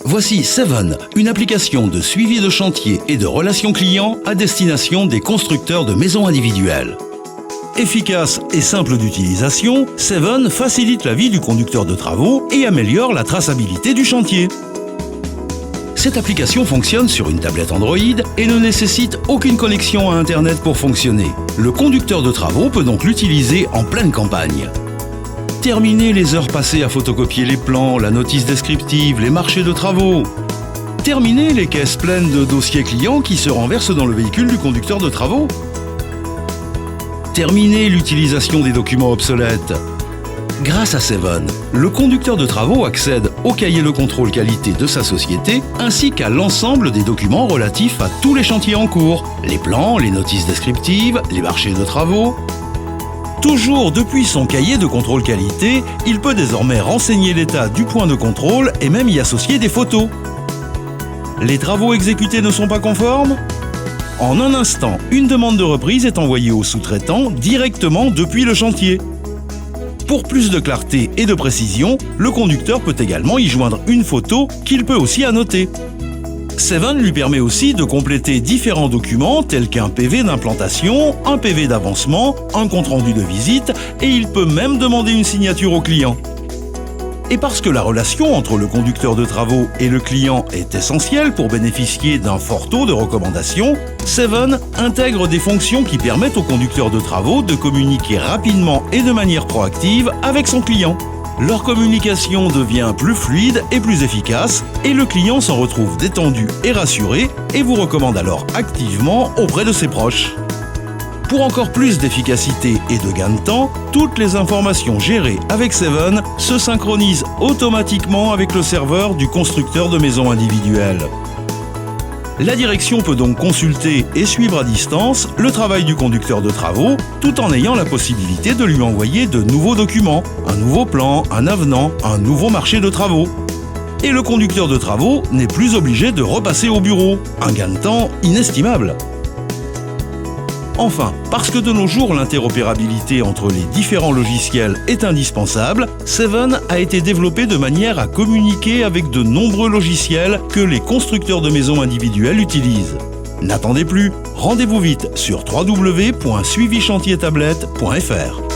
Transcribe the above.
Voici Seven, une application de suivi de chantier et de relations clients à destination des constructeurs de maisons individuelles. Efficace et simple d'utilisation, Seven facilite la vie du conducteur de travaux et améliore la traçabilité du chantier. Cette application fonctionne sur une tablette Android et ne nécessite aucune connexion à Internet pour fonctionner. Le conducteur de travaux peut donc l'utiliser en pleine campagne. Terminez les heures passées à photocopier les plans, la notice descriptive, les marchés de travaux. Terminez les caisses pleines de dossiers clients qui se renversent dans le véhicule du conducteur de travaux. Terminez l'utilisation des documents obsolètes. Grâce à Seven, le conducteur de travaux accède au cahier de contrôle qualité de sa société ainsi qu'à l'ensemble des documents relatifs à tous les chantiers en cours, les plans, les notices descriptives, les marchés de travaux. Toujours depuis son cahier de contrôle qualité, il peut désormais renseigner l'état du point de contrôle et même y associer des photos. Les travaux exécutés ne sont pas conformes ? En un instant, une demande de reprise est envoyée au sous-traitant directement depuis le chantier. Pour plus de clarté et de précision, le conducteur peut également y joindre une photo qu'il peut aussi annoter. Seven lui permet aussi de compléter différents documents tels qu'un PV d'implantation, un PV d'avancement, un compte-rendu de visite et il peut même demander une signature au client. Et parce que la relation entre le conducteur de travaux et le client est essentielle pour bénéficier d'un fort taux de recommandation, Seven intègre des fonctions qui permettent au conducteur de travaux de communiquer rapidement et de manière proactive avec son client. Leur communication devient plus fluide et plus efficace et le client s'en retrouve détendu et rassuré et vous recommande alors activement auprès de ses proches. Pour encore plus d'efficacité et de gain de temps, toutes les informations gérées avec Seven se synchronisent automatiquement avec le serveur du constructeur de maisons individuelles. La direction peut donc consulter et suivre à distance le travail du conducteur de travaux tout en ayant la possibilité de lui envoyer de nouveaux documents, un nouveau plan, un avenant, un nouveau marché de travaux. Et le conducteur de travaux n'est plus obligé de repasser au bureau, un gain de temps inestimable. Enfin, parce que de nos jours l'interopérabilité entre les différents logiciels est indispensable, Seven a été développé de manière à communiquer avec de nombreux logiciels que les constructeurs de maisons individuelles utilisent. N'attendez plus, rendez-vous vite sur www.suivichantier-tablette.fr.